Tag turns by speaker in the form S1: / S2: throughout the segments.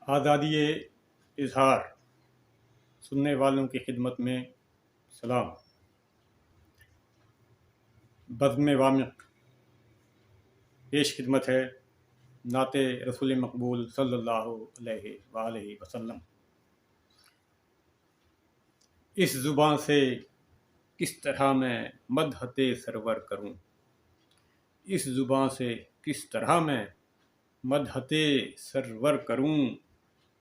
S1: آزادی اظہار سننے والوں کی خدمت میں سلام۔ بزم وامق پیش خدمت ہے نعت رسول مقبول صلی اللہ علیہ وآلہ وسلم۔ اس زبان سے کس طرح میں مدحت سرور کروں، اس زبان سے کس طرح میں مدحت سرور کروں،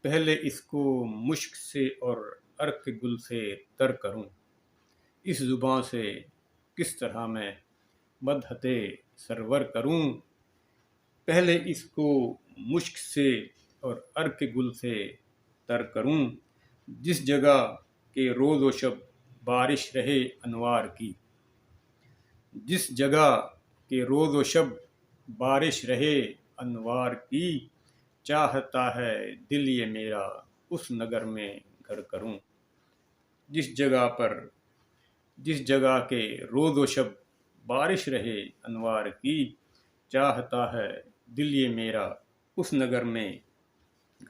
S1: پہلے اس کو مشک سے اور عرق گل سے تر کروں۔ اس زبان سے کس طرح میں مدحت سرور کروں، پہلے اس کو مشک سے اور عرق گل سے تر کروں۔ جس جگہ کہ روز و شب بارش رہے انوار کی، جس جگہ کہ روز و شب بارش رہے انوار کی، چاہتا ہے دل یہ میرا اس نگر میں گھر کروں۔ جس جگہ کہ روز و شب بارش رہے انوار کی، چاہتا ہے دل یہ میرا اس نگر میں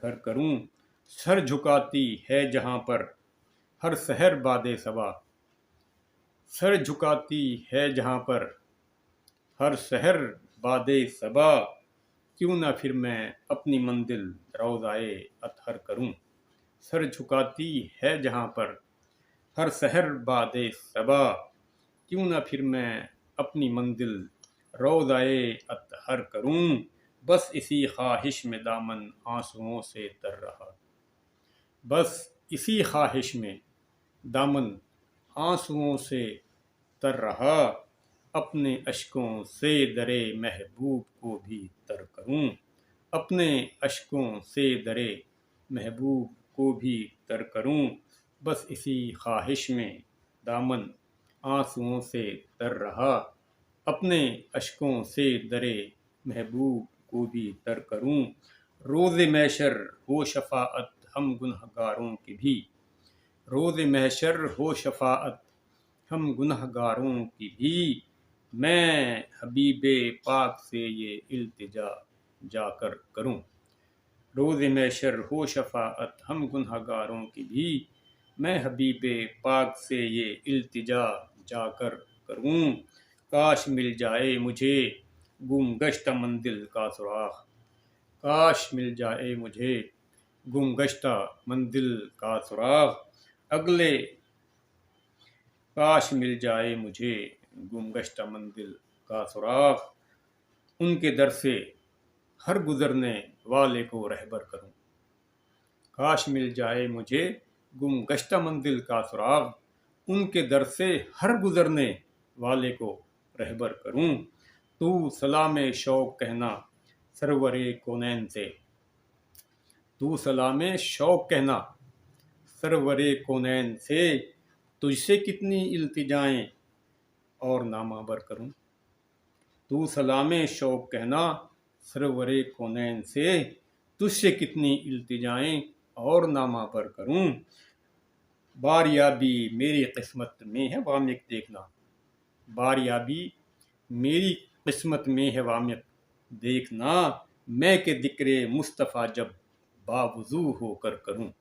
S1: گھر کروں۔ سر جھکاتی ہے جہاں پر ہر سحر باد صبا، سر جھکاتی ہے جہاں پر ہر سحر باد صبا، کیوں نہ پھر میں اپنی منزل روضائے اطہر کروں۔ سر جھکاتی ہے جہاں پر ہر سحر باد صبا، کیوں نہ پھر میں اپنی منزل روضائے اطہر کروں۔ بس اسی خواہش میں دامن آنسوؤں سے تر رہا، بس اسی خواہش میں دامن آنسوؤں سے تر رہا، اپنے اشکوں سے درِ محبوب کو بھی تر کروں، اپنے اشکوں سے درِ محبوب کو بھی تر کروں۔ بس اسی خواہش میں دامن آنسوؤں سے تر رہا، اپنے اشکوں سے درِ محبوب کو بھی تر کروں۔ روز محشر ہو شفاعت ہم گنہگاروں کی بھی، روز محشر ہو شفاعت ہم گنہگاروں کی بھی، میں حبیب پاک سے یہ التجا جا کر کروں۔ روز محشر ہو شفاعت ہم گنہگاروں کی بھی، میں حبیب پاک سے یہ التجا جا کر کروں۔ کاش مل جائے مجھے گم گشتہ منزل کا سراغ، کاش مل جائے مجھے گم گشتہ منزل کا سراغ، اگلے کاش مل جائے مجھے گم گشتہ منزل کا سراغ، ان کے در سے ہر گزرنے والے کو رہبر کروں۔ کاش مل جائے مجھے گم گشتہ منزل کا سراغ، ان کے در سے ہر گزرنے والے کو رہبر کروں۔ تو سلام شوق کہنا سرور کونین سے، تو سلام شوق کہنا سرور کونین سے، تجھ سے کتنی التجائیں اور نامہ بر کروں۔ تو سلام شوق کہنا سرور کونین سے، تجھ سے کتنی التجائیں اور نامہ بر کروں۔ باریابی میری قسمت میں ہے وامق دیکھنا، باریابی میری قسمت میں ہے وامق دیکھنا، میں کہ ذکر مصطفیٰ جب باوضو ہو کر کروں۔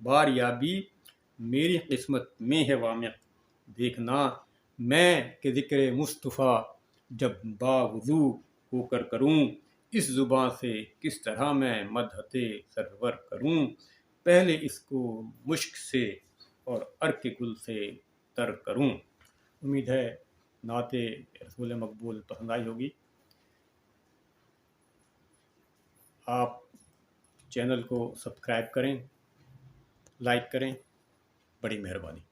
S1: باریابی میری قسمت میں ہے وامق دیکھنا، میں کہ ذکر مصطفیٰ جب باوضو ہو کر کروں۔ اس زبان سے کس طرح میں مدحت سرور کروں، پہلے اس کو مشک سے اور عرق گل سے تر کروں۔ امید ہے نعت رسول مقبول پسند آئی ہوگی۔ آپ چینل کو سبسکرائب کریں، لائک کریں، بڑی مہربانی۔